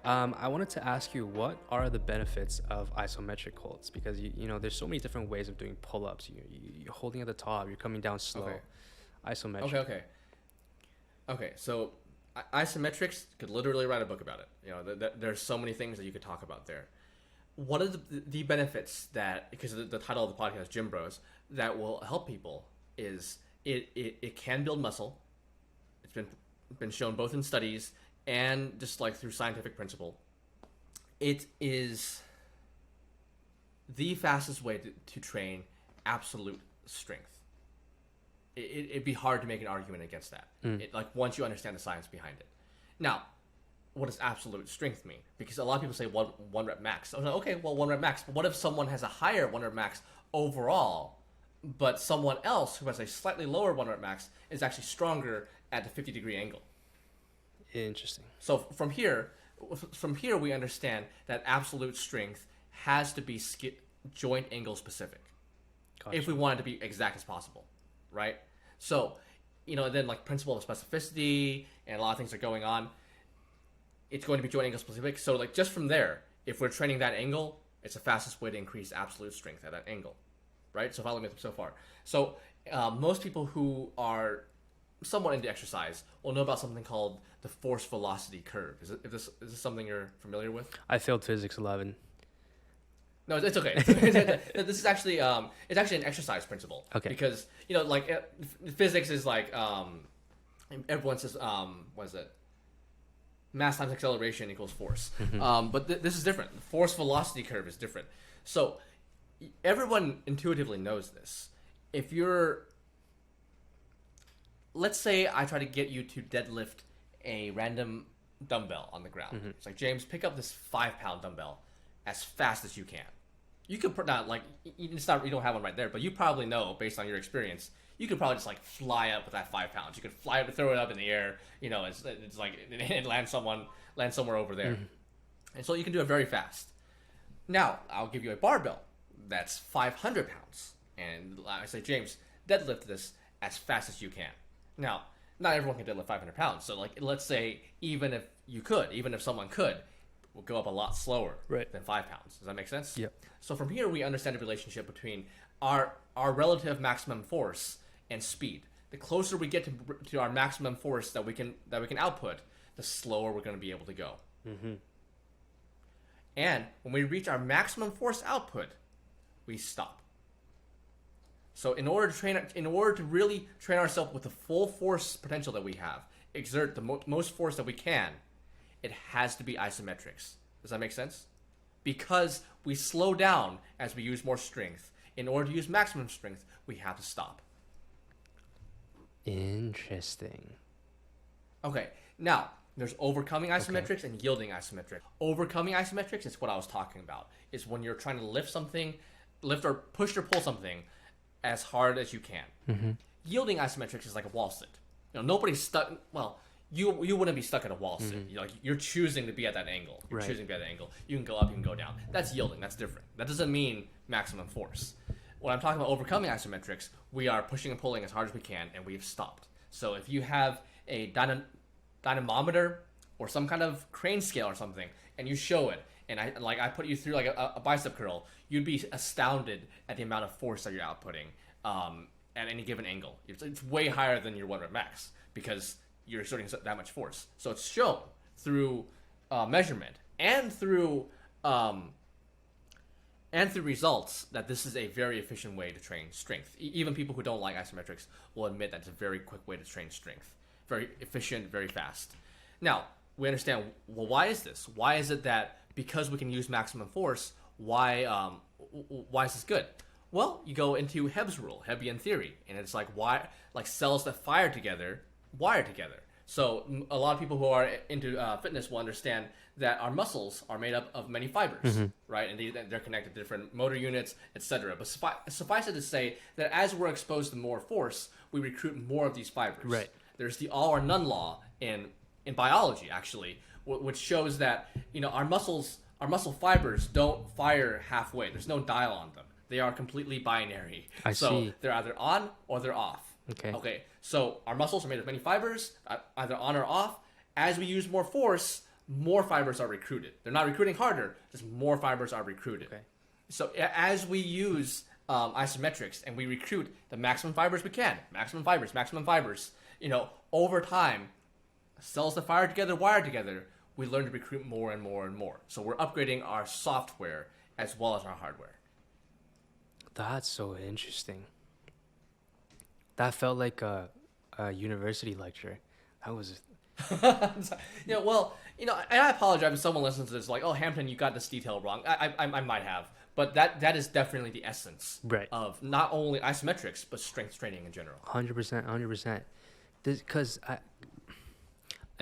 I wanted to ask you, what are the benefits of isometric holds? Because there's so many different ways of doing pull-ups. You're holding at the top, you're coming down slow. Okay. Okay. Isometric. Okay. Okay. So isometrics could literally write a book about it. There's so many things that you could talk about there. What are the benefits that, because the title of the podcast, Gym Bros, that will help people is it can build muscle. It's been shown both in studies and just like through scientific principle. It is the fastest way to train absolute strength. It'd be hard to make an argument against that. Like once you understand the science behind it. Now, what does absolute strength mean? Because a lot of people say one rep max. I was like, okay, well, 1 rep max. But what if someone has a higher 1 rep max overall, but someone else who has a slightly lower 1 rep max is actually stronger at the 50-degree angle? Interesting. So from here, we understand that absolute strength has to be joint angle specific. Gotcha. If we want it to be exact as possible, right? So, then like principle of specificity and a lot of things are going on. It's going to be joint angle specific. So like just from there, if we're training that angle, it's the fastest way to increase absolute strength at that angle, right? So follow me so far. So most people who are somewhat into exercise will know about something called the force velocity curve. Is this something you're familiar with? I failed physics 11. No, it's okay. This is actually it's actually an exercise principle. Okay. Because physics is like everyone says what is it? Mass times acceleration equals force. But this is different. The force velocity curve is different. So everyone intuitively knows this. If you're, let's say I try to get you to deadlift a random dumbbell on the ground. It's like, James, pick up this 5-pound dumbbell as fast as you can. You could not like it's not you don't have one right there, but you probably know based on your experience. You could probably just like fly up with that 5 pounds. You could fly up, throw it up in the air. It's like it land somewhere over there, and so you can do it very fast. Now I'll give you a barbell that's 500 pounds, and I say, James, deadlift this as fast as you can. Now, not everyone can deadlift 500 pounds, so like let's say even if someone could, will go up a lot slower than 5 pounds. Does that make sense? Yep. So from here, we understand the relationship between our relative maximum force and speed. The closer we get to our maximum force that we can output, the slower we're going to be able to go. And when we reach our maximum force output, we stop. So in order to really train ourselves with the full force potential that we have, exert the most force that we can, it has to be isometrics. Does that make sense? Because we slow down as we use more strength. In order to use maximum strength, we have to stop. Interesting. Okay, now there's overcoming isometrics and yielding isometrics. Overcoming isometrics is what I was talking about. Is when you're trying to lift or push or pull something as hard as you can. Yielding isometrics is like a wall sit. Nobody's stuck. Well, you wouldn't be stuck at a wall sit. You're choosing to be at that angle. You're choosing to be at that angle. You can go up, you can go down. That's yielding. That's different. That doesn't mean maximum force. When I'm talking about overcoming isometrics, we are pushing and pulling as hard as we can, and we've stopped. So if you have a dynamometer or some kind of crane scale or something, and you show it, and I put you through like a bicep curl, you'd be astounded at the amount of force that you're outputting at any given angle. It's way higher than your 1 rep max because you're exerting that much force. So it's shown through measurement and through results that this is a very efficient way to train strength. Even people who don't like isometrics will admit that it's a very quick way to train strength. Very efficient, very fast. Now, we understand, well, why is this? Why is it that because we can use maximum force, why is this good? Well, you go into Hebb's rule, Hebbian theory, and it's like cells that fire together wire together. So a lot of people who are into fitness will understand that our muscles are made up of many fibers, right? And they're connected to different motor units, etc. But suffice it to say that as we're exposed to more force, we recruit more of these fibers. Right. There's the all or none law in biology, actually, which shows that our muscle fibers don't fire halfway. There's no dial on them. They are completely binary. I see. They're either on or they're off. Okay. So our muscles are made of many fibers, either on or off. As we use more force, more fibers are recruited. They're not recruiting harder, just more fibers are recruited. Okay. So as we use isometrics and we recruit the maximum fibers we can, maximum fibers, over time, cells that fire together, wire together, we learn to recruit more and more and more. So we're upgrading our software as well as our hardware. That's so interesting. That felt like a university lecture. That was and I apologize if someone listens to this like, oh, Hampton, you got this detail wrong. I might have, but that is definitely the essence right of not only isometrics but strength training in general. 100%. Because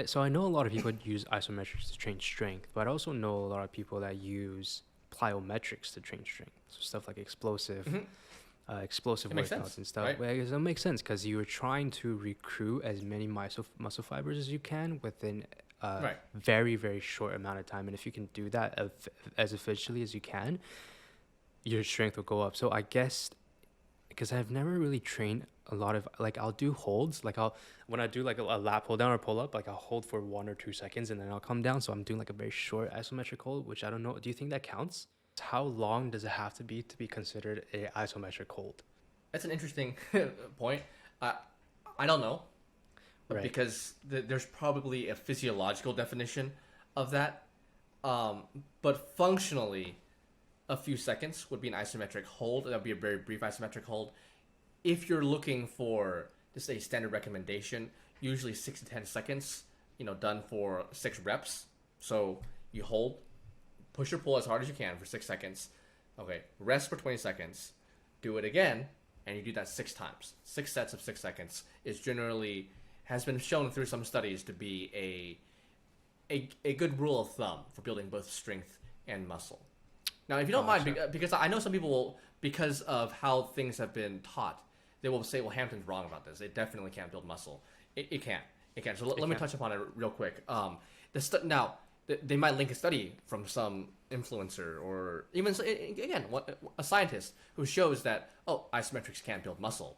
so I know a lot of people use isometrics to train strength, but I also know a lot of people that use plyometrics to train strength. So stuff like explosive workouts and stuff. Right? Well, I guess that makes sense because you're trying to recruit as many muscle fibers as you can within a very, very short amount of time. And if you can do that as efficiently as you can, your strength will go up. So I guess because I've never really trained a lot of, like, I'll do holds, like when I do like a lap hold down or pull up, like I'll hold for 1 or 2 seconds and then I'll come down. So I'm doing like a very short isometric hold, which I don't know. Do you think that counts? How long does it have to be considered a isometric hold? That's an interesting point. I don't know, because there's probably a physiological definition of that. But functionally, a few seconds would be an isometric hold. That would be a very brief isometric hold. If you're looking for just a standard recommendation, usually 6 to 10 seconds, done for 6 reps. So you hold, push or pull as hard as you can for 6 seconds. Okay, rest for 20 seconds. Do it again, and you do that 6 times. 6 sets of 6 seconds has been shown through some studies to be a good rule of thumb for building both strength and muscle. Now, if you don't mind, because I know some people will, because of how things have been taught, they will say, well, Hampton's wrong about this. It definitely can't build muscle. It can't. So let me touch upon it real quick. Now, they might link a study from some influencer or even, again, a scientist who shows that, isometrics can't build muscle.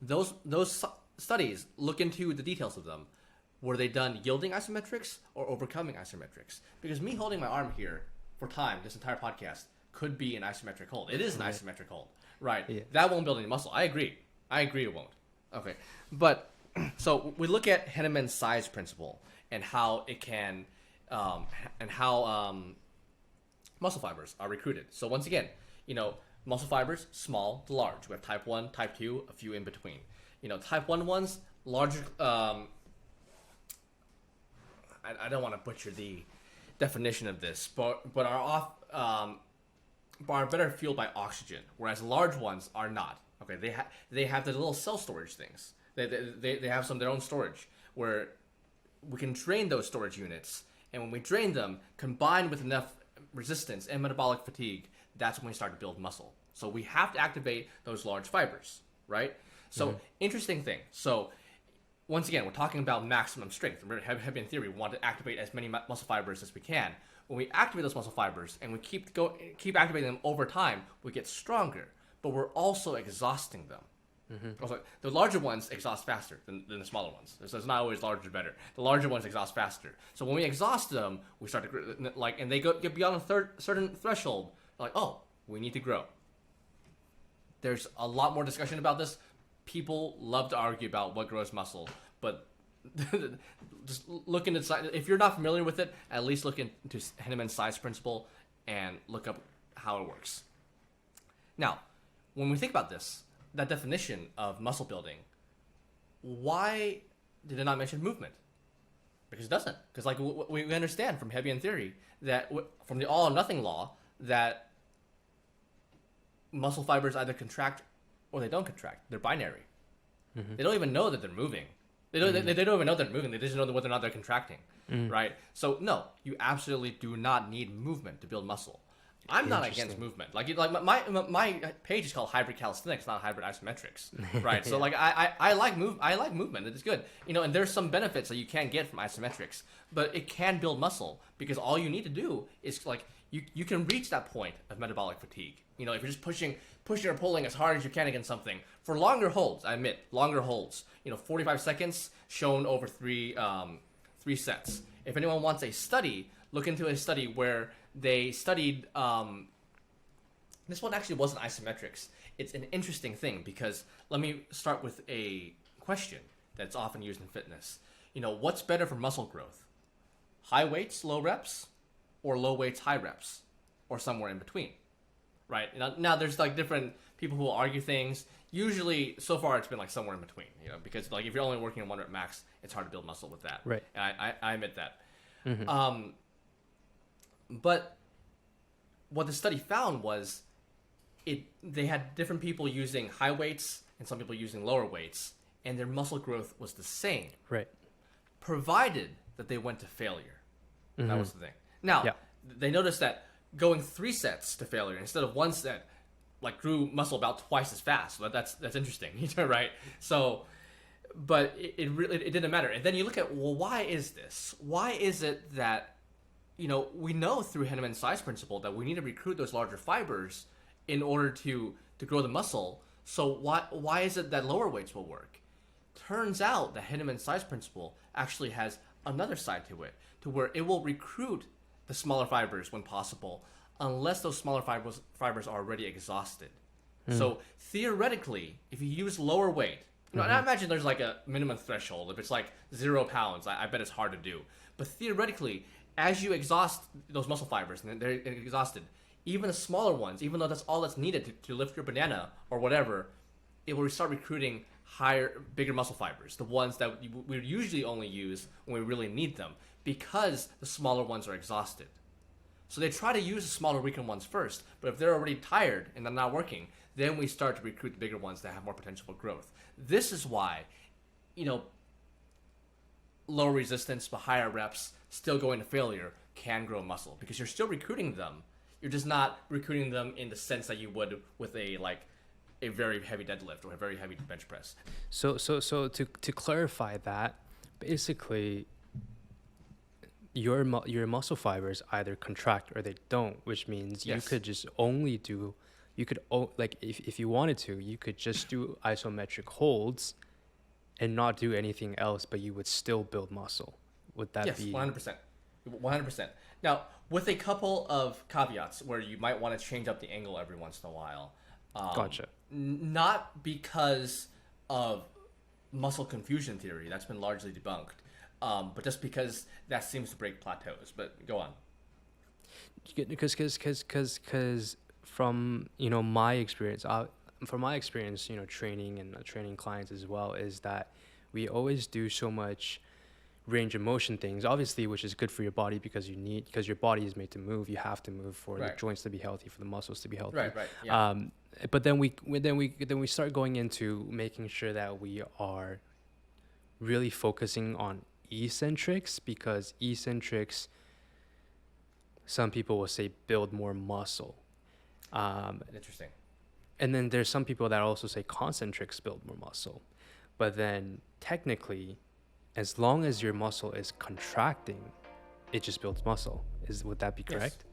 Those studies, look into the details of them. Were they done yielding isometrics or overcoming isometrics? Because me holding my arm here for time, this entire podcast, could be an isometric hold. It is an isometric hold, right? Yeah. That won't build any muscle. I agree it won't. Okay. But, so we look at Henneman's size principle and how it can, muscle fibers are recruited. So once again, muscle fibers, small to large. We have type 1, type 2, a few in between. Type 1 ones, larger, I don't want to butcher the definition of this, but are better fueled by oxygen, whereas large ones are not. Okay, they have the little cell storage things. They have some of their own storage where we can drain those storage units, and when we drain them, combined with enough resistance and metabolic fatigue, that's when we start to build muscle. So we have to activate those large fibers, right? So interesting thing. So once again, we're talking about maximum strength. Remember, heavy in theory, we want to activate as many muscle fibers as we can. When we activate those muscle fibers and we keep activating them over time, we get stronger. But we're also exhausting them. Also, the larger ones exhaust faster than the smaller ones. So it's not always larger better. The larger ones exhaust faster. So when we exhaust them, we start to and they get beyond a certain threshold. Like, oh, we need to grow. There's a lot more discussion about this. People love to argue about what grows muscle, but just look into size. If you're not familiar with it, at least look into Henneman's size principle and look up how it works. Now, when we think about this, that definition of muscle building, why did it not mention movement? Because it doesn't. Because we understand from Hebbian theory that from the all or nothing law that muscle fibers either contract or they don't contract. They're binary. They don't even know that they're moving. They don't even know they're moving. They just know whether or not they're contracting, right? So no, you absolutely do not need movement to build muscle. I'm not against movement. Like my page is called Hybrid Calisthenics, not Hybrid Isometrics, right? So I like movement. It's good, and there's some benefits that you can get from isometrics, but it can build muscle because all you need to do is you can reach that point of metabolic fatigue. If you're just pushing or pulling as hard as you can against something for longer holds. I admit longer holds. 45 seconds shown over three 3 sets. If anyone wants a study, look into a study where they studied. This one actually wasn't isometrics. It's an interesting thing because let me start with a question that's often used in fitness. What's better for muscle growth? High weights, low reps, or low weights, high reps, or somewhere in between, right? Now there's like different people who will argue things. Usually, so far, it's been like somewhere in between, because like if you're only working on 1 rep max, it's hard to build muscle with that. Right. And I admit that. Mm-hmm. But what the study found was they had different people using high weights and some people using lower weights, and their muscle growth was the same. Right. Provided that they went to failure. Mm-hmm. That was the thing. Now, they noticed that going 3 sets to failure instead of 1 set, like grew muscle about twice as fast. So that's interesting, right? So, but it really didn't matter. And then you look at, well, why is this? Why is it that, we know through Henneman's size principle that we need to recruit those larger fibers in order to grow the muscle. So why is it that lower weights will work? Turns out the Henneman's size principle actually has another side to it, to where it will recruit the smaller fibers when possible, unless those smaller fibers are already exhausted. So theoretically, if you use lower weight, and I imagine there's like a minimum threshold. If it's like 0 pounds, I bet it's hard to do. But theoretically, as you exhaust those muscle fibers and they're exhausted, even the smaller ones, even though that's all that's needed to lift your banana or whatever, it will start recruiting bigger muscle fibers, the ones that we would usually only use when we really need them, because the smaller ones are exhausted. So they try to use the smaller, weaker ones first, but if they're already tired and they're not working, then we start to recruit the bigger ones that have more potential for growth. This is why, lower resistance but higher reps still going to failure can grow muscle, because you're still recruiting them. You're just not recruiting them in the sense that you would with a very heavy deadlift or a very heavy bench press. So to clarify that, basically, your muscle fibers either contract or they don't, which means you could just only do, if you wanted to, you could just do isometric holds and not do anything else, but you would still build muscle. Would that be? Yes, 100%. Now, with a couple of caveats where you might want to change up the angle every once in a while. Gotcha. Not because of muscle confusion theory, that's been largely debunked, but just because that seems to break plateaus. But go on. Because from my experience, training and training clients as well, is that we always do so much range of motion things, obviously, which is good for your body because your body is made to move. You have to move for the joints to be healthy, for the muscles to be healthy. Right. Yeah. But then we start going into making sure that we are really focusing on eccentrics, because eccentrics, some people will say, build more muscle. Interesting. And then there's some people that also say concentrics build more muscle. But then technically, as long as your muscle is contracting, it just builds muscle. Would that be correct? Yes.